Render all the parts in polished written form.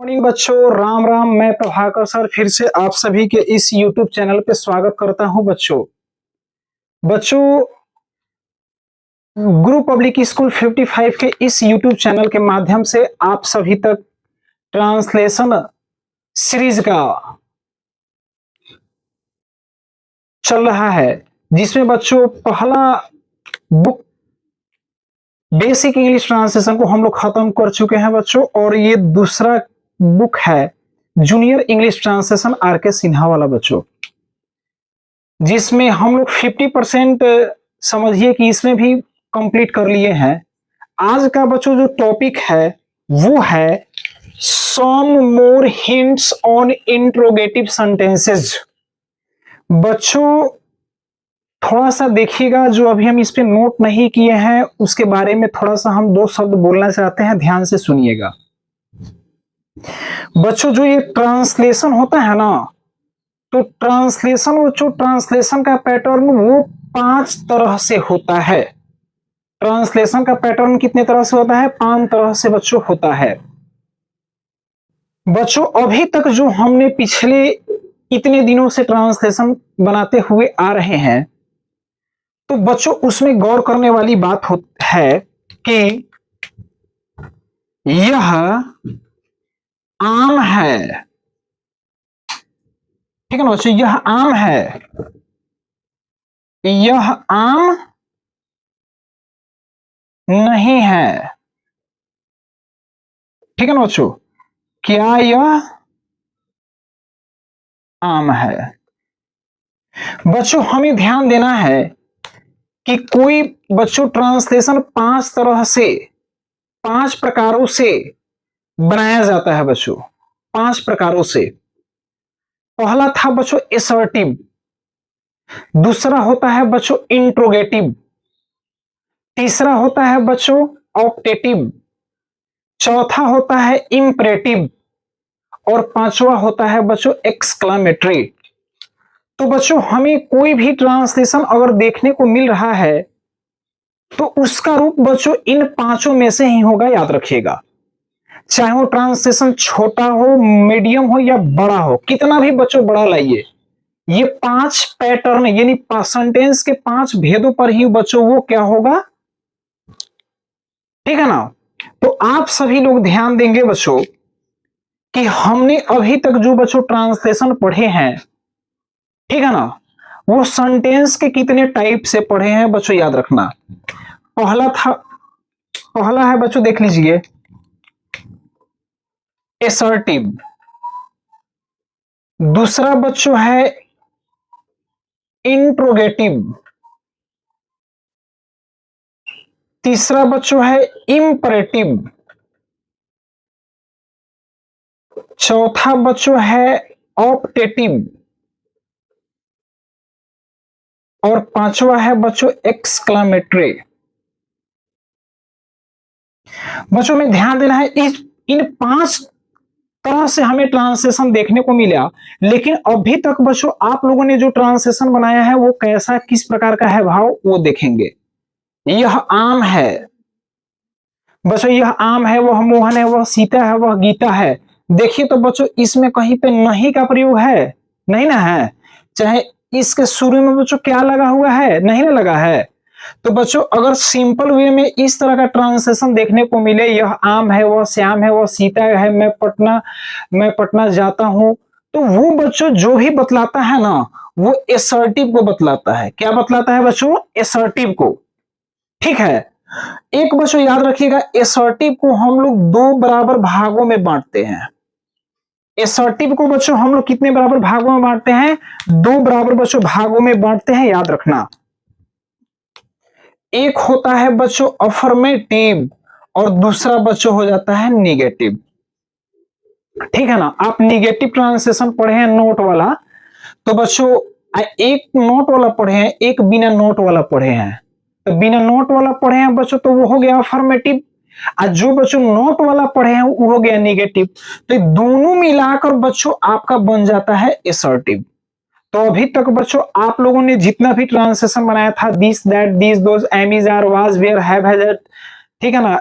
Morning बच्चों, राम राम। मैं Prabhakar sir फिर से आप सभी के इस YouTube चैनल पे स्वागत करता हूं। बच्चों गुरु पब्लिक स्कूल 55 के इस YouTube चैनल के माध्यम से आप सभी तक ट्रांसलेशन सीरीज का चल रहा है, जिसमें बच्चों पहला बुक बेसिक इंग्लिश ट्रांसलेशन को हम लोग खत्म कर चुके हैं बच्चों, और ये दूसरा बुक है जूनियर इंग्लिश ट्रांसलेशन आर के सिन्हा वाला बच्चों, जिसमें हम लोग 50% समझिए कि इसमें भी कंप्लीट कर लिए हैं। आज का बच्चों जो टॉपिक है वो है सम more hints on interrogative sentences. बच्चों थोड़ा सा देखिएगा, जो अभी हम इस पे नोट नहीं किए हैं उसके बारे में थोड़ा सा हम दो शब्द बोलना चाहते हैं, ध्यान से सुनिएगा। बच्चों जो ये ट्रांसलेशन होता है ना, तो ट्रांसलेशन का पैटर्न वो 5 तरह से होता है। ट्रांसलेशन का पैटर्न कितने तरह से होता है? 5 तरह से बच्चों होता है। बच्चों अभी तक जो हमने पिछले इतने दिनों से ट्रांसलेशन बनाते हुए आ रहे हैं, तो बच्चों उसमें गौर करने वाली बात है कि यह आम है। ठीक है ना बच्चों, यह आम है, यह आम नहीं है। ठीक है ना बच्चों, क्या यह आम है? बच्चों हमें ध्यान देना है कि कोई बच्चों ट्रांसलेशन 5 तरह से 5 प्रकारों से बनाया जाता है बच्चों, 5 प्रकारों से। पहला था बच्चों एसर्टिव, दूसरा होता है बच्चों इंट्रोगेटिव, तीसरा होता है बच्चों ऑप्टेटिव, चौथा होता है इंपरेटिव, और पांचवा होता है बच्चों एक्सक्लामेटरी। तो बच्चों हमें कोई भी ट्रांसलेशन अगर देखने को मिल रहा है तो उसका रूप बच्चों इन 5 में से ही होगा, याद रखिएगा। चाहे वो ट्रांसलेशन छोटा हो, मीडियम हो या बड़ा हो, कितना भी बच्चों बड़ा लाइए, ये 5 पैटर्न यानी सेंटेंस के 5 भेदों पर ही बच्चों वो क्या होगा। ठीक है ना? तो आप सभी लोग ध्यान देंगे बच्चों कि हमने अभी तक जो बच्चों ट्रांसलेशन पढ़े हैं, ठीक है ना, वो सेंटेंस के कितने टाइप से पढ़े हैं बच्चों, याद रखना। पहला है बच्चों, देख लीजिए एसर्टिव, दूसरा बच्चों है इंट्रोगेटिव, तीसरा बच्चों है इंपरेटिव, चौथा बच्चों है ऑप्टेटिव, और पांचवा है बच्चों एक्सक्लामेटरी। बच्चों में ध्यान देना है, इन 5 तरह से हमें ट्रांसलेशन देखने को मिला, लेकिन अभी तक बच्चों आप लोगों ने जो ट्रांसलेशन बनाया है वो कैसा, किस प्रकार का है भाव, वो देखेंगे। यह आम है बच्चों, यह आम है, वह मोहन है, वह सीता है, वह गीता है। देखिए तो बच्चों इसमें कहीं पे नहीं का प्रयोग है, नहीं ना है। चाहे इसके शुरू में बच्चों क्या लगा हुआ है, नहीं ना लगा है। तो बच्चों अगर सिंपल वे में इस तरह का ट्रांसलेशन देखने को मिले, यह आम है, वह श्याम है, वह सीता है, मैं पटना जाता हूं, तो वो बच्चों जो भी बतलाता है ना, वो एसर्टिव को बतलाता है। क्या बतलाता है बच्चों? एसर्टिव को। ठीक है, एक बच्चों याद रखिएगा, एसर्टिव को हम लोग 2 बराबर भागों में बांटते हैं। एसर्टिव को बच्चों हम लोग कितने बराबर भागों में बांटते हैं? 2 बराबर बच्चों भागों में बांटते हैं, याद रखना। एक होता है बच्चों अफर्मेटिव और दूसरा बच्चों हो जाता है निगेटिव। ठीक है ना? आप निगेटिव ट्रांसलेशन पढ़े हैं नोट वाला, तो बच्चों एक नोट वाला पढ़े हैं, एक बिना नोट वाला पढ़े हैं। तो बिना नोट वाला पढ़े हैं बच्चों तो वो हो गया अफर्मेटिव, और जो बच्चों नोट वाला पढ़े हैं वो हो गया निगेटिव। तो दोनों मिलाकर बच्चों आपका बन जाता है एसर्टिव। तो अभी तक बच्चों आप लोगों ने जितना भी ट्रांसलेशन बनाया था, this that this those am is are was were have has ठीक है ना।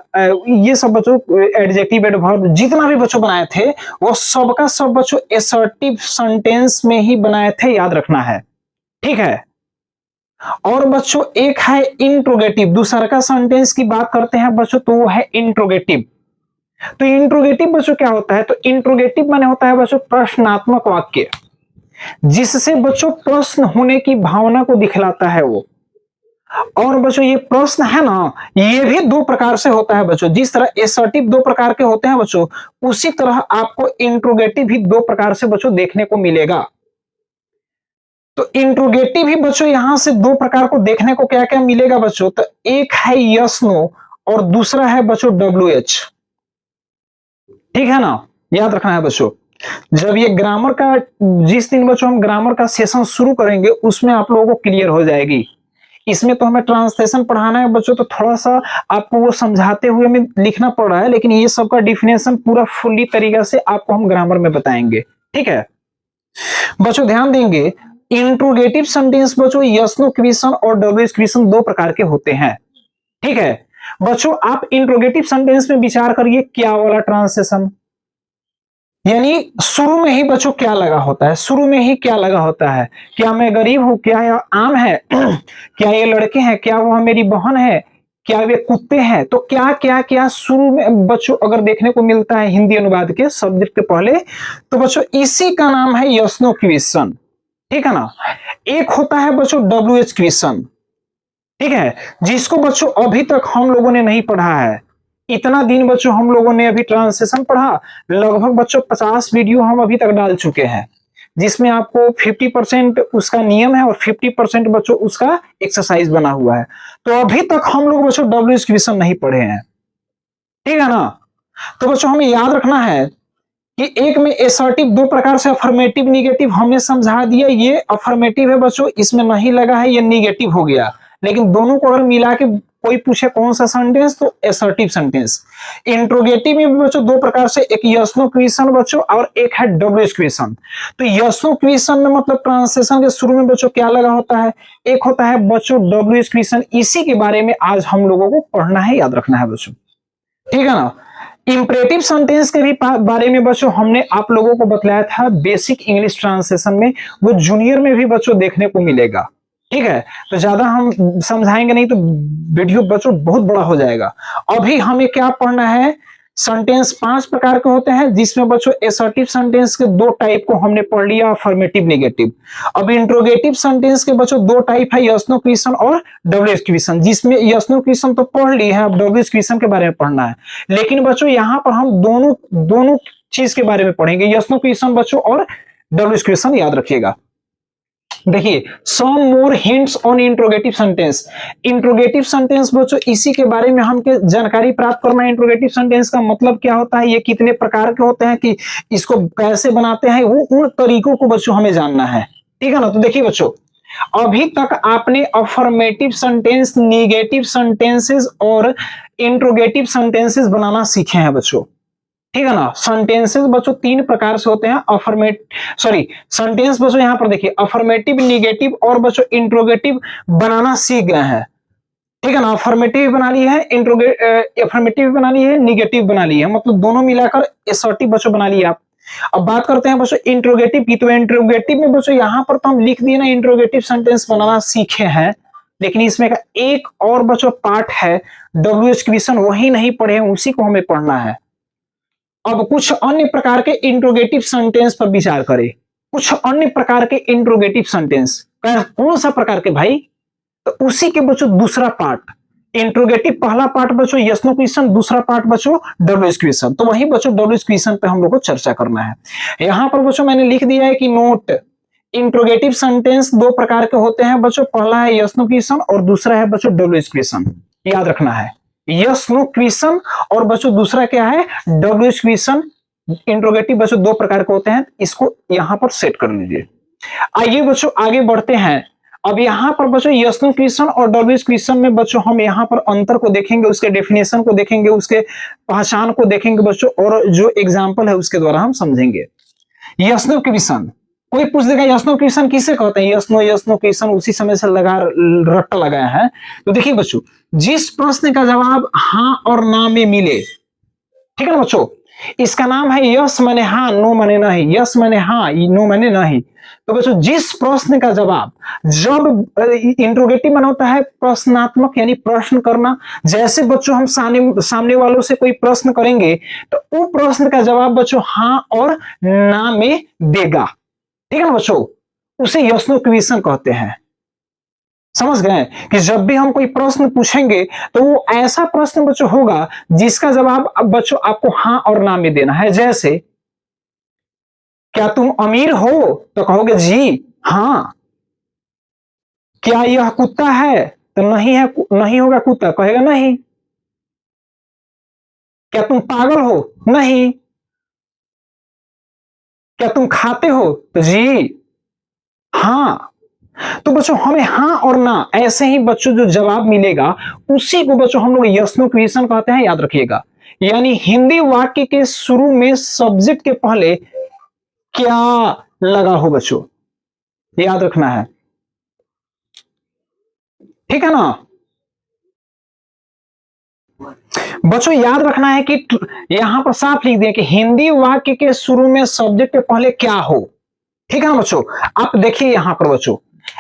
ये सब बच्चों एडजेक्टिव एडवर्ब जितना भी बच्चों बनाए थे वो सबका सब बच्चों एसर्टिव सेंटेंस में ही बनाए थे, याद रखना है। ठीक है। और बच्चों एक है इंट्रोगेटिव, दूसरा का सेंटेंस की बात करते हैं बच्चों तो वो है इंट्रोगेटिव। तो इंट्रोगेटिव बच्चों क्या होता है, तो इंट्रोगेटिव माने होता है बच्चों प्रश्नात्मक वाक्य, जिससे बच्चों प्रश्न होने की भावना को दिखलाता है वो। और बच्चों ये प्रश्न है ना, ये भी दो प्रकार से होता है बच्चों। जिस तरह एसर्टिव दो प्रकार के होते हैं बच्चों, उसी तरह आपको इंट्रोगेटिव भी दो प्रकार से बच्चों देखने को मिलेगा। तो इंट्रोगेटिव ही बच्चों यहां से दो प्रकार को देखने को क्या क्या मिलेगा बच्चों, तो एक है यस नो और दूसरा है बच्चों डब्ल्यू एच। ठीक है ना, याद रखना है बच्चों। जब ये ग्रामर का, जिस दिन बच्चों हम ग्रामर का सेशन शुरू करेंगे उसमें आप लोगों को क्लियर हो जाएगी। इसमें तो हमें ट्रांसलेशन पढ़ाना है बच्चों, तो थोड़ा सा आपको वो समझाते हुए हमें लिखना पड़ रहा है, लेकिन ये सब का डिफिनेशन पूरा फुल्ली तरीका से आपको हम ग्रामर में बताएंगे। ठीक है बच्चों, ध्यान देंगे। इंट्रोगेटिव सेंटेंस बच्चों यस नो क्वेश्चन और डब्ल्यू क्वेश्चन दो प्रकार के होते हैं। ठीक है बच्चों, आप इंट्रोगेटिव सेंटेंस में विचार करिए क्या वाला ट्रांसलेशन, यानी शुरू में ही बच्चों क्या लगा होता है, शुरू में ही क्या लगा होता है, क्या मैं गरीब हूं, क्या यह आम है, क्या ये लड़के हैं, क्या वह मेरी बहन है, क्या वे कुत्ते हैं। तो क्या क्या क्या शुरू में बच्चों अगर देखने को मिलता है हिंदी अनुवाद के सब्जेक्ट के पहले, तो बच्चों इसी का नाम है यस नो क्वेश्चन। ठीक है ना। एक होता है बच्चों डब्ल्यू एच क्वेश्चन, ठीक है, जिसको बच्चों अभी तक हम लोगों ने नहीं पढ़ा है। इतना दिन बच्चों हम लोगों ने अभी ट्रांसलेशन पढ़ा, लगभग बच्चों 50 वीडियो हम अभी तक डाल चुके हैं, जिसमें आपको 50% उसका नियम है और 50% बच्चों उसका एक्सरसाइज बना हुआ है। तो अभी तक हम लोग बच्चों डब्ल्यू क्वेश्चन नहीं पढ़े हैं। ठीक है ना। तो बच्चों हमें याद रखना है कि एक में एसर्टिव दो प्रकार से, अफर्मेटिव निगेटिव हमने समझा दिया। ये अफर्मेटिव है बच्चों, इसमें नहीं लगा है, ये निगेटिव हो गया। लेकिन दोनों को अगर मिला के कोई पूछे कौन सा सेंटेंस, तो एसर्टिव सेंटेंस। इंट्रोगेटिव में भी बच्चों दो प्रकार से, एक यस नो क्वेश्चन बच्चों और एक है डब्ल्यू क्वेश्चन। तो यस नो क्वेश्चन में मतलब ट्रांसलेशन के शुरू में बच्चों क्या लगा होता है, एक होता है बच्चों डब्ल्यू क्वेश्चन। इसी के बारे में आज हम लोगों को पढ़ना है, याद रखना है बच्चों। ठीक है ना। इंपरेटिव सेंटेंस के भी बारे में बच्चों हमने आप लोगों को बतलाया था बेसिक इंग्लिश ट्रांसलेशन में, वो जूनियर में भी बच्चों देखने को मिलेगा। ठीक है, तो ज्यादा हम समझाएंगे नहीं तो वीडियो बच्चों बहुत बड़ा हो जाएगा। अभी हमें क्या पढ़ना है, सेंटेंस 5 प्रकार के होते हैं, जिसमें बच्चों एसर्टिव सेंटेंस के 2 टाइप को हमने पढ़ लिया, अफर्मेटिव नेगेटिव। अब इंट्रोगेटिव सेंटेंस के बच्चों 2 टाइप है, यस नो क्वेश्चन और डब्ल्यू क्वेश्चन, जिसमें यस नो क्वेश्चन तो पढ़ ली है, अब डब्ल्यू क्वेश्चन के बारे में पढ़ना है। लेकिन बच्चों यहाँ पर हम दोनों चीज के बारे में पढ़ेंगे, यस नो क्वेश्चन बच्चों और डब्ल्यू क्वेश्चन, याद रखिएगा। देखिए, some more hints on interrogative sentence. Interrogative sentence बच्चों इसी के बारे में हमको जानकारी प्राप्त करना। इंट्रोगेटिव सेंटेंस का मतलब क्या होता है, ये कितने प्रकार के होते हैं, कि इसको कैसे बनाते हैं, वो उन तरीकों को बच्चों हमें जानना है। ठीक है ना। तो देखिए बच्चों, अभी तक आपने अफर्मेटिव सेंटेंस, निगेटिव सेंटेंसेस और इंट्रोगेटिव सेंटेंसेस बनाना सीखे हैं बच्चों। ठीक है ना। सेंटेंसेस बच्चों 3 प्रकार से होते हैं, सेंटेंस बच्चों यहां पर देखिए, अफर्मेटिव, निगेटिव और बच्चों इंट्रोगेटिव बनाना सीख गए हैं। ठीक है ना। अफर्मेटिव बना ली है, अफर्मेटिव बना ली है, निगेटिव बना ली है, मतलब दोनों मिलाकर एसर्टिव बच्चों बना लिया आप। अब बात करते हैं बच्चों इंट्रोगेटिव की। तो इंट्रोगेटिव में बच्चों यहां पर तो हम लिख दिए ना, इंट्रोगेटिव सेंटेंस बनाना सीखे हैं, लेकिन इसमें का एक और बच्चों पार्ट है, डब्ल्यू क्वेश्चन, वही नहीं पढ़े हैं, उसी को हमें पढ़ना है। अब कुछ अन्य प्रकार के इंट्रोगेटिव सेंटेंस पर विचार करें। कुछ अन्य प्रकार के इंट्रोगेटिव सेंटेंस, कौन सा प्रकार के भाई, तो उसी के बच्चों दूसरा पार्ट। इंट्रोगेटिव पहला पार्ट बच्चों यस नो क्वेश्चन, दूसरा पार्ट बच्चों डब्ल्यू क्वेश्चन। तो वही बच्चों डब्ल्यू क्वेश्चन पे हम लोग को चर्चा करना है। यहां पर बच्चों मैंने लिख दिया है कि नोट, इंट्रोगेटिव सेंटेंस 2 प्रकार के होते हैं बच्चों, पहला है यस नो क्वेश्चन और दूसरा है बच्चों डब्ल्यू क्वेश्चन। याद रखना है, यस नो क्वेश्चन और बच्चों दूसरा क्या है, डब्ल्यू क्वेश्चन। इंट्रोगेटिव बच्चों 2 प्रकार के होते हैं, इसको यहां पर सेट कर लीजिए। आइए बच्चों आगे बढ़ते हैं। अब यहां पर बच्चों यस नो क्वेश्चन और डब्ल्यू क्वेश्चन में बच्चों हम यहां पर अंतर को देखेंगे, उसके डेफिनेशन को देखेंगे, उसके पहचान को देखेंगे बच्चों, और जो एग्जाम्पल है उसके द्वारा हम समझेंगे। यस नो क्वेश्चन, कोई पूछ देगा यस नो क्वेश्चन किसे कहते हैं, यस नो क्वेश्चन उसी समय से लगा रट्टा लगाया है। तो देखिए बच्चों, जिस प्रश्न का जवाब हाँ और ना में मिले, ठीक है ना बच्चों, इसका नाम है यस माने हाँ, नो माने नहीं, यस माने हाँ, नो माने नहीं। तो बच्चों, जिस प्रश्न का जवाब जब इंट्रोगेटिव माना होता है प्रश्नात्मक यानी प्रश्न करना, जैसे बच्चों हम सामने वालों से कोई प्रश्न करेंगे तो वो प्रश्न का जवाब बच्चों हाँ और ना में देगा, ठीक है ना बच्चों, उसे यस नो क्वेश्चन कहते हैं। समझ गए कि जब भी हम कोई प्रश्न पूछेंगे तो वो ऐसा प्रश्न बच्चों होगा जिसका जवाब अब बच्चों आपको हाँ और ना में देना है। जैसे क्या तुम अमीर हो, तो कहोगे जी हाँ। क्या यह कुत्ता है, तो नहीं है, नहीं होगा कुत्ता, कहेगा नहीं। क्या तुम पागल हो, नहीं। क्या तुम खाते हो, तो जी हाँ। तो बच्चों हमें हाँ और ना ऐसे ही बच्चों जो जवाब मिलेगा उसी को बच्चों हम लोग यस नो क्वेश्चन कहते हैं, याद रखिएगा। यानी हिंदी वाक्य के शुरू में सब्जेक्ट के पहले क्या लगा हो बच्चों, याद रखना है, ठीक है ना बच्चों। याद रखना है कि यहां पर साफ लिख दिया कि हिंदी वाक्य के शुरू में सब्जेक्ट के पहले क्या हो, ठीक है ना बच्चों। आप देखिए यहां पर बच्चों,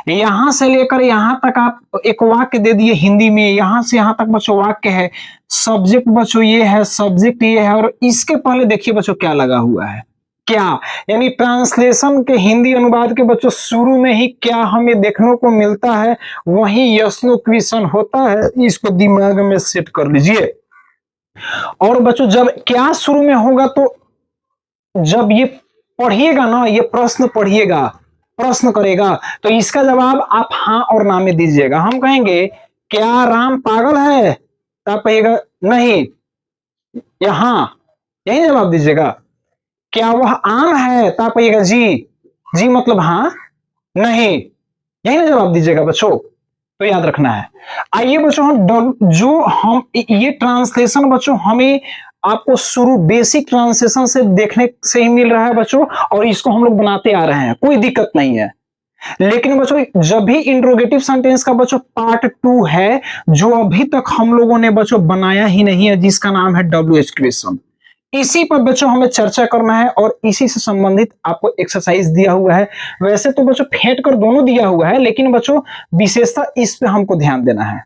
यहां से लेकर यहां तक आप एक वाक्य दे दिए हिंदी में, यहां से यहां तक बच्चों वाक्य है, सब्जेक्ट बच्चों ये है, सब्जेक्ट ये है, और इसके पहले देखिए बच्चों क्या लगा हुआ है, क्या, यानी ट्रांसलेशन के हिंदी अनुवाद के बच्चों शुरू में ही क्या हमें देखने को मिलता है, वही यस नो क्वेश्चन होता है। इसको दिमाग में सेट कर लीजिए। और बच्चों जब क्या शुरू में होगा तो जब ये पढ़िएगा ना, ये प्रश्न पढ़िएगा, प्रश्न करेगा तो इसका जवाब आप हाँ और ना में दीजिएगा। हम कहेंगे क्या राम पागल है, तो आप कहिएगा नहीं या हाँ, यही जवाब दीजिएगा। क्या वह आम है, तो आप कहिएगा जी, जी मतलब हाँ नहीं, यही ना जवाब दीजिएगा बच्चों। तो याद रखना है। आइए बच्चों जो हम ये ट्रांसलेशन बच्चों हमें आपको शुरू बेसिक ट्रांसलेशन से देखने से ही मिल रहा है बच्चों, और इसको हम लोग बनाते आ रहे हैं, कोई दिक्कत नहीं है। लेकिन बच्चों जब भी इंट्रोगेटिव सेंटेंस का बच्चों पार्ट 2 है जो अभी तक हम लोगों ने बच्चों बनाया ही नहीं है, जिसका नाम है WH क्वेश्चन, इसी पर बच्चों हमें चर्चा करना है और इसी से संबंधित आपको एक्सरसाइज दिया हुआ है। वैसे तो बच्चों फेंट कर दोनों दिया हुआ है, लेकिन बच्चों विशेषता इस पे हमको ध्यान देना है।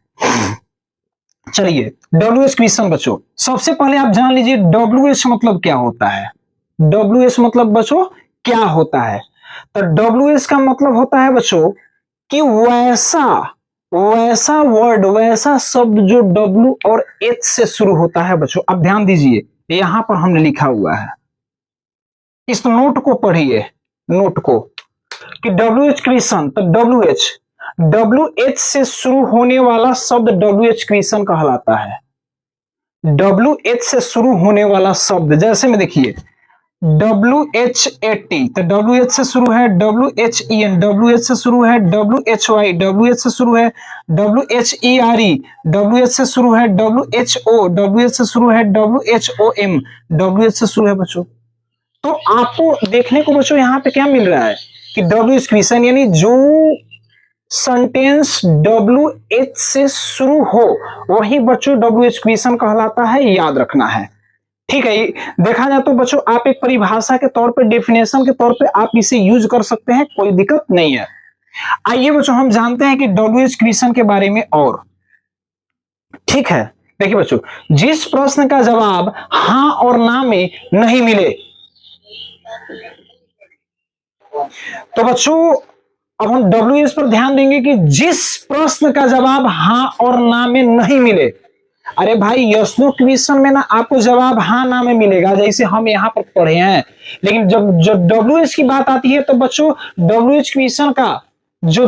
चलिए WH क्वेश्चन बच्चों, सबसे पहले आप जान लीजिए WH मतलब क्या होता है। WH मतलब बच्चों क्या होता है, तो WH का मतलब होता है बच्चों कि वैसा वैसा वर्ड, वैसा शब्द जो W और H से शुरू होता है बच्चों। अब ध्यान दीजिए, यहां पर हमने लिखा हुआ है, इस नोट को पढ़िए, नोट को, कि WH क्वेश्चन, तो WH से शुरू होने वाला शब्द WH क्वेश्चन कहलाता है। WH से शुरू होने वाला शब्द, जैसे में देखिए WH80, तो WH से शुरू है WHEN, WH से शुरू है WHY, WH से शुरू है WHERE, WH से शुरू है WHO, WH से शुरू है WHOM, WH से शुरू है बच्चों। तो आपको देखने को बच्चों यहाँ पे क्या मिल रहा है कि WH क्वेश्चन, यानी जो सेंटेंस WH से शुरू हो वही बच्चों WH क्वेश्चन कहलाता है, याद रखना है, ठीक है। देखा जाए तो बच्चों आप एक परिभाषा के तौर पे, डेफिनेशन के तौर पे आप इसे यूज कर सकते हैं, कोई दिक्कत नहीं है। आइए बच्चों हम जानते हैं कि WH क्वेश्चन के बारे में और, ठीक है। देखिए बच्चों, जिस प्रश्न का जवाब हाँ और ना में नहीं मिले, तो बच्चों अब हम WH पर ध्यान देंगे कि जिस प्रश्न का जवाब हाँ और ना में नहीं मिले, अरे भाई यस नो क्वेश्चन में ना आपको जवाब हाँ ना में मिलेगा, जैसे हम यहाँ पर पढ़े हैं, लेकिन जब WH की बात आती है तो बच्चों WH क्वेश्चन का जो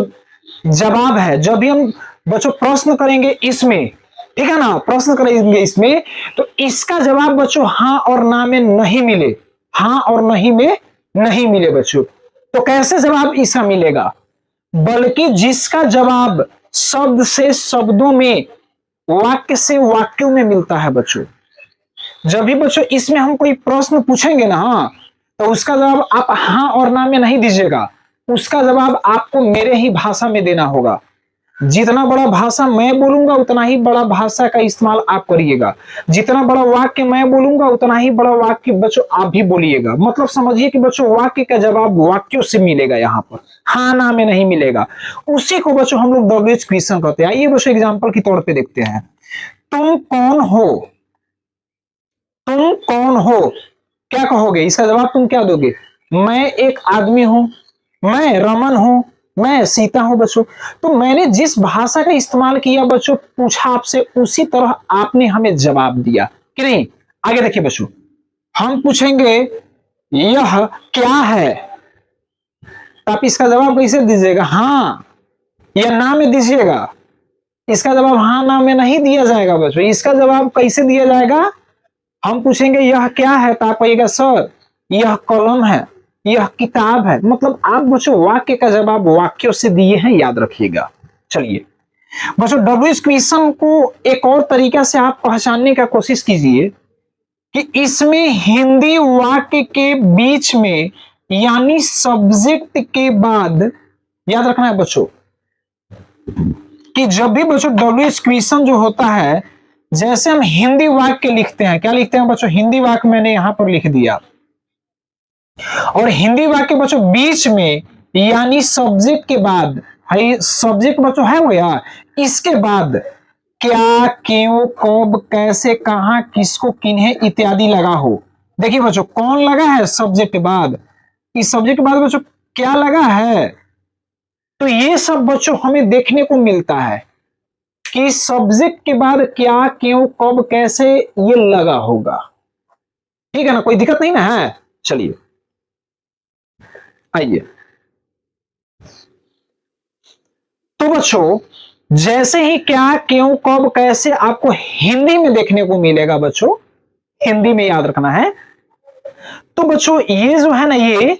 जवाब है, जब भी हम बच्चों प्रश्न करेंगे इसमें, ठीक है ना, प्रश्न करेंगे इसमें, तो इसका जवाब बच्चों हाँ और ना में नहीं मिले, हाँ और नहीं में नहीं मिले बच्चों, तो कैसे जवाब इसका मिलेगा, बल्कि जिसका जवाब शब्द से शब्दों में, वाक्य से वाक्यों में मिलता है बच्चों। जब भी बच्चों इसमें हम कोई प्रश्न पूछेंगे ना, तो उसका जवाब आप हाँ और ना में नहीं दीजिएगा, उसका जवाब आपको मेरे ही भाषा में देना होगा। जितना बड़ा भाषा मैं बोलूंगा उतना ही बड़ा भाषा का इस्तेमाल आप करिएगा, जितना बड़ा वाक्य मैं बोलूंगा उतना ही बड़ा वाक्य बच्चों आप भी बोलिएगा। मतलब समझिए कि बच्चों वाक्य का जवाब वाक्यों से मिलेगा, यहाँ पर हाँ ना में नहीं मिलेगा। उसी को बच्चों हम लोग डब्ल्यूएच क्वेश्चन कहते हैं। आइए बच्चों एग्जाम्पल के तौर पे देखते हैं। तुम कौन हो, तुम कौन हो, क्या कहोगे? इसका जवाब तुम क्या दोगे? मैं एक आदमी हूं, मैं रमन हूं, मैं सीता हूं बच्चों। तो मैंने जिस भाषा का इस्तेमाल किया बच्चों, पूछा आपसे, उसी तरह आपने हमें जवाब दिया कि नहीं। आगे देखिए बच्चों, हम पूछेंगे यह क्या है, तो आप इसका जवाब कैसे दीजिएगा? हाँ या ना में दीजिएगा। इसका जवाब हाँ ना में नहीं दिया जाएगा बच्चों। इसका जवाब कैसे दिया जाएगा? हम पूछेंगे यह क्या है, तो आप कहिएगा सर यह कलम है, यह किताब है। मतलब आप बच्चों वाक्य का जवाब वाक्यों से दिए हैं, याद रखिएगा। चलिए बच्चों, डब्ल्यूएच क्वेश्चन को एक और तरीका से आप पहचानने का कोशिश कीजिए कि इसमें हिंदी वाक्य के बीच में यानी सब्जेक्ट के बाद, याद रखना है बच्चों कि जब भी बच्चों डब्ल्यूएच क्वेश्चन जो होता है, जैसे हम हिंदी वाक्य लिखते हैं, क्या लिखते हैं बच्चों? हिंदी वाक्य मैंने यहां पर लिख दिया, और हिंदी वाक्य बच्चों बीच में यानी सब्जेक्ट के बाद, सब्जेक्ट बच्चों है वो यार, इसके बाद क्या, क्यों, कब, कैसे, कहां, किसको, किन्हें इत्यादि लगा हो। देखिए बच्चों कौन लगा है सब्जेक्ट के बाद, इस सब्जेक्ट के बाद बच्चों क्या लगा है। तो ये सब बच्चों हमें देखने को मिलता है कि सब्जेक्ट के बाद क्या, क्यों, कब, कैसे ये लगा होगा। ठीक है ना, कोई दिक्कत नहीं ना है। चलिए आइए, तो बच्चों जैसे ही क्या, क्यों, कब, कैसे आपको हिंदी में देखने को मिलेगा बच्चों, हिंदी में याद रखना है। तो बच्चों ये जो है ना, ये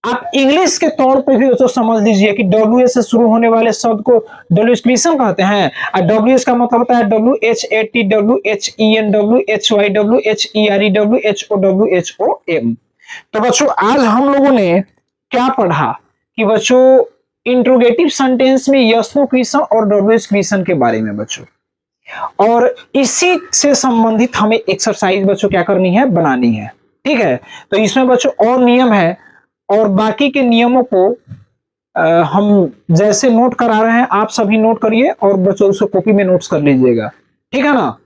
आप इंग्लिश के तौर पे भी तो समझ लीजिए कि डब्ल्यू से शुरू होने वाले शब्द को डब्ल्यूएच क्वेश्चन कहते हैं। और डब्ल्यूएच का मतलब होता है WHAT, WHEN, WHY, WHERE, WHOWHOM। तो बच्चों आज हम लोगों ने क्या पढ़ा कि बच्चों इंट्रोगेटिव सेंटेंस में यस नो क्वेश्चन और डब्ल्यूएच क्वेश्चन के बारे में बच्चों, और इसी से संबंधित हमें एक्सरसाइज बच्चों क्या करनी है, बनानी है। ठीक है, तो इसमें बच्चों और नियम है, और बाकी के नियमों को हम जैसे नोट करा रहे हैं आप सभी नोट करिए, और बच्चों उसको कॉपी में नोट्स कर लीजिएगा। ठीक है ना।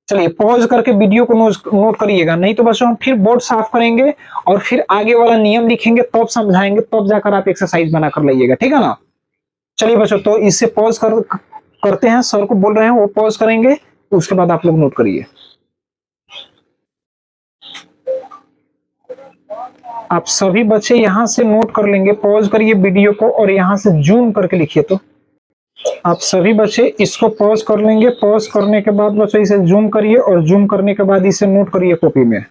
चलिए पॉज करके वीडियो को नोट करिएगा, नहीं तो बच्चों हम फिर बोर्ड साफ करेंगे और फिर आगे वाला नियम लिखेंगे, तब समझाएंगे, तब जाकर आप एक्सरसाइज बना कर लाइएगा। ठीक है ना। चलिए बच्चों, तो इससे पॉज करते हैं, सर को बोल रहे हैं वो पॉज करेंगे, उसके बाद आप लोग नोट करिए। आप सभी बच्चे यहां से नोट कर लेंगे, पॉज करिए वीडियो को और यहां से जूम करके लिखिए। तो आप सभी बच्चे इसको पॉज कर लेंगे, पॉज करने के बाद बच्चों इसे जूम करिए और जूम करने के बाद इसे नोट करिए कॉपी में।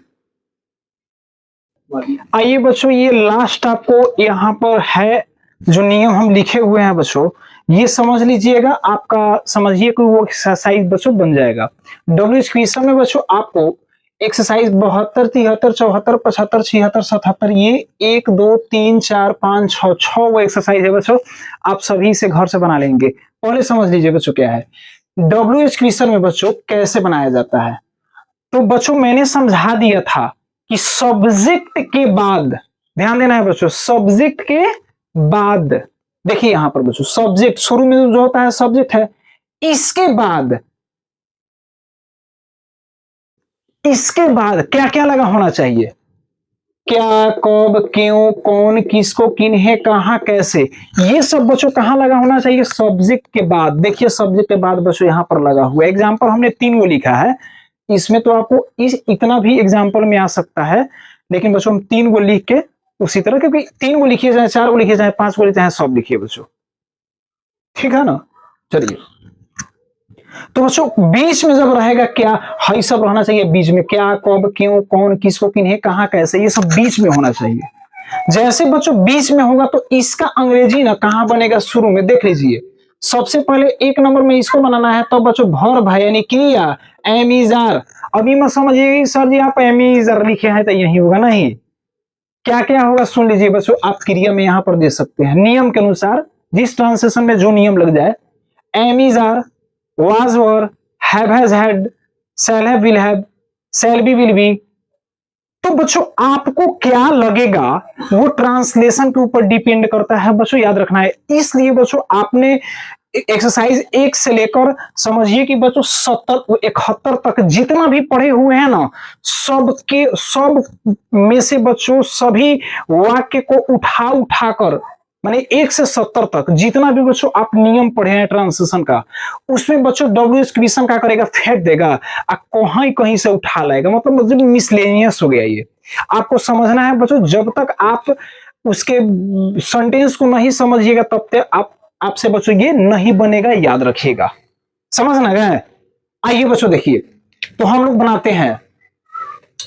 आइए बच्चों, ये लास्ट आपको यहाँ पर है जो नियम हम लिखे हुए हैं बच्चों, ये समझ लीजिएगा, आपका समझिए कि वो एक्सरसाइज बच्चों बन जाएगा। डब्ल्यूएच क्वेश्चन में बच्चों आपको एक्सरसाइज 72, 73, 74, 75, 76, 77, ये 1, 2, 3, 4, 5, 6 वो एक्सरसाइज है बच्चों, आप सभी से घर से बना लेंगे। पहले समझ लीजिए बच्चों क्या है डब्ल्यूएच क्वेश्चन में बच्चों कैसे बनाया जाता है। तो बच्चों मैंने समझा दिया था कि सब्जेक्ट के बाद, ध्यान देना है बच्चों, सब्जेक्ट के बाद, देखिए यहां पर बच्चों सब्जेक्ट शुरू में जो होता है सब्जेक्ट है, इसके बाद क्या क्या लगा होना चाहिए, क्या, कब, क्यों, कौन, किसको, किन्हें, कहां, कैसे, ये सब बच्चों कहां लगा होना चाहिए, सब्जेक्ट के बाद। देखिए सब्जेक्ट के बाद बच्चों यहां पर लगा हुआ है। एग्जाम्पल हमने 3 वो लिखा है, इसमें तो आपको इतना भी एग्जाम्पल में आ सकता है, लेकिन बच्चों हम 3 को लिख के उसी तरह, क्योंकि 3 को लिखिए चाहे 4 को लिखिए चाहे 5 को लिखिए चाहे सब लिखिए बच्चों। ठीक है ना। चलिए, तो बच्चों बीच में जब रहेगा क्या, हाई सब रहना चाहिए बीच में, क्या, कब, क्यों, कौन, किसको, किन्हें, कहां, कैसे, ये सब बीच में होना चाहिए। जैसे बच्चों बीच में होगा तो इसका अंग्रेजी ना कहां बनेगा, शुरू में देख लीजिए। सबसे पहले 1 नंबर में इसको बनाना है, तो बच्चों वर्ब है यानी क्रिया, एम इज आर। अभी मत समझिए सर जी आप एम इज आर लिखे हैं तो यही होगा, नहीं, क्या क्या होगा सुन लीजिए बच्चों, आप क्रिया में यहां पर दे सकते हैं नियम के अनुसार, जिस ट्रांसलेशन में जो नियम लग जाए। Am is are, was were, have has had, shall have will have, shall be will be. तो बच्चों आपको क्या लगेगा वो ट्रांसलेशन के ऊपर डिपेंड करता है बच्चों, याद रखना है। इसलिए बच्चों आपने एक्सरसाइज 1 से लेकर समझिए कि बच्चों 71 तक जितना भी पढ़े हुए हैं ना, सब में से बच्चों सभी वाक्य को उठा उठाकर, माने 1 से 70 तक जितना भी बच्चों आप नियम पढ़े हैं ट्रांसलेशन का, उसमें बच्चों डब्ल्यू क्वेश्चन क्या करेगा, फेंक देगा, कहीं कहीं से उठा लाएगा, मतलब मिसलेनियस हो गया ये। आपको समझना है बच्चों, जब तक आप उसके सेंटेंस को नहीं समझिएगा तब तक आपसे बच्चों ये नहीं बनेगा, याद रखिएगा। समझना गया? आइए बच्चों देखिए, तो हम लोग बनाते हैं,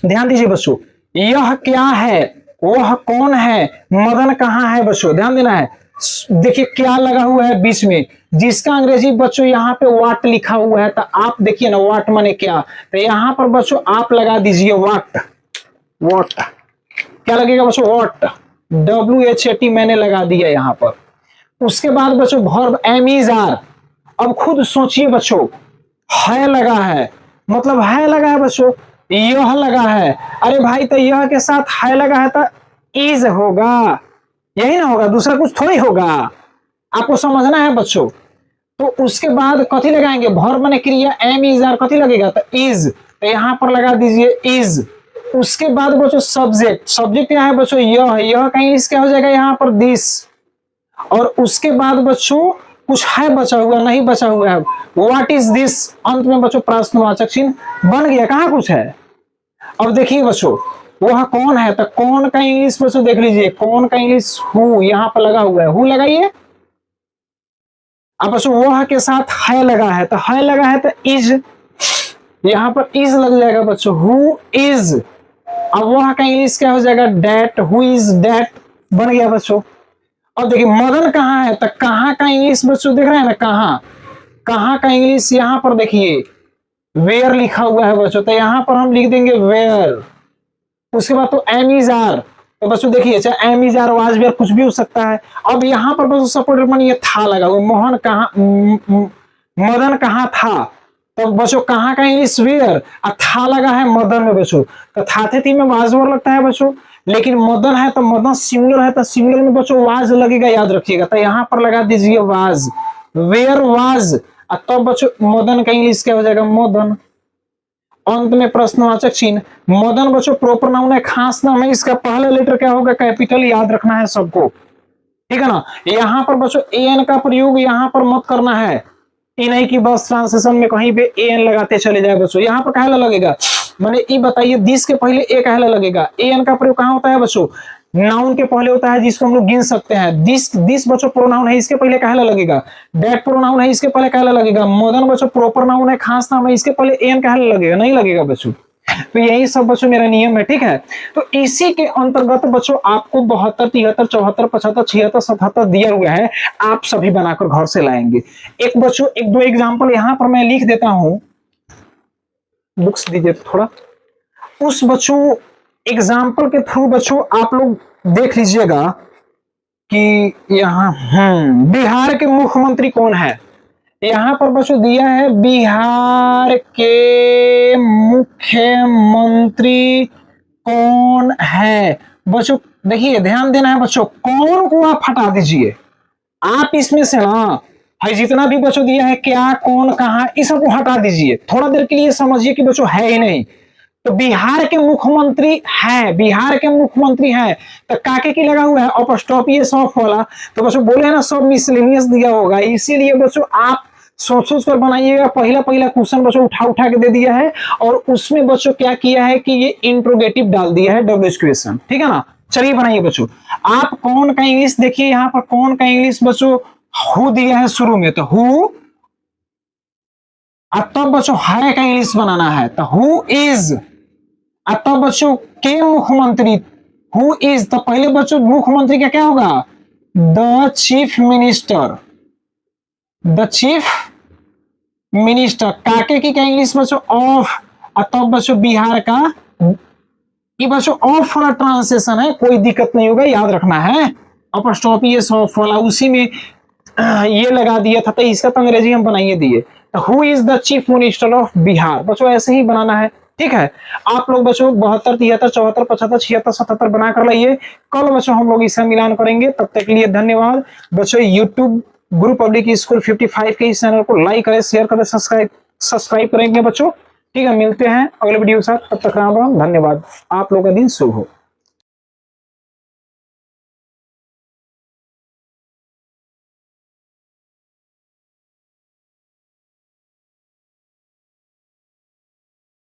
ध्यान दीजिए बच्चों, यह क्या है, वह कौन है, मदन कहाँ है बच्चों, ध्यान देना है। देखिए क्या लगा हुआ है बीच में, जिसका अंग्रेजी बच्चों यहाँ पे वाट लिखा हुआ है, तो आप देखिए ना वाट माने क्या, तो यहाँ पर बच्चों आप लगा दीजिए वाट, वॉट, क्या लगेगा बच्चों, वॉट, WHAT मैंने लगा दिया यहाँ पर। उसके बाद बच्चों वर्ब एम इज आर। अब खुद सोचिए बच्चों, है लगा है, मतलब है लगा है बच्चों, यह लगा है, अरे भाई तो यह के साथ है लगा है तो इज होगा, यही ना होगा, दूसरा कुछ थोड़ी होगा, आपको समझना है बच्चों। तो उसके बाद कथी लगाएंगे, वर्ब माने क्रिया, एम इज आर कथी लगेगा, तो इज, तो यहां पर लगा दीजिए इज। उसके बाद बच्चों सब्जेक्ट, सब्जेक्ट क्या है बच्चों, यह का इंग्लिश क्या हो जाएगा यहाँ पर दिस। और उसके बाद बच्चों कुछ है बचा हुआ, नहीं बचा हुआ है, व्हाट इज दिस, अंत में बच्चों प्रश्नवाचक चिन्ह बन गया, कहां कुछ है। अब देखिए बच्चों वह कौन है, तो कौन का इंग्लिश बच्चों देख लीजिए, कौन का इंग्लिश हु, यहां पर लगा हुआ है, हु लगाइए। अब बच्चों वह के साथ है लगा है, तो है लगा है तो इज, यहां पर इज लग जाएगा बच्चों, हु इज। अब वह का इंग्लिश क्या हो जाएगा, डेट, हु इज डेट, बन गया बच्चों। अब देखिए मदन कहाँ है, तो कहाँ का इंग्लिश बच्चों देख रहे हैं ना, कहाँ, कहाँ का इंग्लिश यहाँ पर देखिए वेयर लिखा हुआ है बच्चों, तो यहाँ पर हम लिख देंगे वेयर। उसके बाद तो एम इज आर, तो बच्चों देखिए चाहे am is are, was were, कुछ भी हो सकता है। अब यहाँ पर बच्चों सपोर्टेड मन ये था लगा हुआ, मोहन कहाँ, मदन कहाँ था, तो बच्चों कहाँ का इंग्लिश वेयर, था लगा है मदन में बच्चों, तो था थे थी में वाज वेयर लगता है बच्चों, लेकिन मदन है तो मदन सिंगुलर है तो सिंगुलर में बच्चों वाज लगेगा, याद रखिएगा, तो यहाँ पर लगा दीजिए वाज, वेयर वाज, तब बच्चों मदन का इंग्लिश क्या हो जाएगा, मदन। अंत में प्रश्नवाचक चिन्ह, मदन बच्चों प्रॉपर नाउन है, खास नाम है, इसका पहला लेटर क्या होगा, कैपिटल, याद रखना है सबको, ठीक है ना। यहाँ पर बच्चों एन का प्रयोग यहाँ पर मत करना है, ये नहीं कि बस ट्रांसलेशन में कहीं पे एन लगाते चले जाए बच्चों, यहाँ पर कहला लगेगा, मैंने ये बताइए दिस के पहले ए कहला लगेगा, एन का प्रयोग कहाँ होता है बच्चों, नाउन के पहले होता है, जिसको हम लोग गिन सकते हैं, दिस बच्चों प्रोनाउन है, इसके पहले कहला लगेगा, डेट प्रोनाउन है, इसके पहले कहला लगेगा, मदन बच्चों प्रॉपर नाउन है, खास नाम है, इसके पहले एन कहला लगेगा, नहीं लगेगा बच्चों। तो यही सब बच्चों मेरा नियम है, ठीक है। तो इसी के अंतर्गत बच्चों आपको 72, 73, 74, 75, 76, 77 दिया हुआ है, आप सभी बनाकर घर से लाएंगे। एक बच्चों एक दो एग्जाम्पल यहाँ पर मैं लिख देता हूं, बुक्स दीजिए थोड़ा, उस बच्चों एग्जाम्पल के थ्रू बच्चों आप लोग देख लीजिएगा कि यहाँ बिहार के मुख्यमंत्री कौन है, यहाँ पर बच्चों दिया है बिहार के मुख्यमंत्री कौन है बच्चों, देखिए ध्यान देना है बच्चों, कौन को आप हटा दीजिए, आप इसमें से ना है जितना भी बच्चों दिया है क्या, कौन, कहां, इस सबको हटा दीजिए, थोड़ा देर के लिए समझिए कि बच्चों है ही नहीं। तो बिहार के मुख्यमंत्री है, बिहार के मुख्यमंत्री है, तो काके की लगा हुआ है अपॉस्ट्रोफी ऑफ वाला, तो बच्चों बोले ना सब मिसलेनियस दिया होगा, इसीलिए बच्चों आप सोच सोच कर बनाइएगा, पहला पहला क्वेश्चन बच्चों उठा उठा के दे दिया है, और उसमें बच्चों क्या किया है कि ये इंट्रोगेटिव डाल दिया है, डब्ल्यू क्वेश्चन, ठीक है ना। चलिए बनाइए बच्चों, आप कौन का इंग्लिश देखिए, यहाँ पर कौन का इंग्लिश बच्चों हु दिया है शुरू में, तो हु, तब बच्चों है का इंग्लिश बनाना है, तो हु इज, तब बच्चों के मुख्यमंत्री, हु इज, तो पहले बच्चों मुख्यमंत्री का क्या होगा, the chief minister, the chief minister, काके की क्या इंग्लिश बच्चों ऑफ, तब बच्चों बिहार का ये बच्चों ऑफ वाला ट्रांसलेशन है, कोई दिक्कत नहीं होगा, याद रखना है। अपॉस्ट्रोफी एस ऑफ वाला, उसी में ये लगा दिया था, तो इसका तो अंग्रेजी हम बनाइए दिए। Who is the chief minister of Bihar, बच्चों ऐसे ही बनाना है, ठीक है। आप लोग बच्चों 72, 73, 74, 75, 76, 77 बना कर लाइए। कल बच्चों हम लोग इसका मिलान करेंगे। तब तक के लिए धन्यवाद बच्चों। यूट्यूब गुरु पब्लिक स्कूल 55 के इस चैनल को लाइक करें, शेयर करें, सब्सक्राइब करेंगे बच्चों, ठीक है। मिलते हैं अगले वीडियो के साथ, तब तक राम राम, धन्यवाद। आप लोगों का दिन शुभ हो।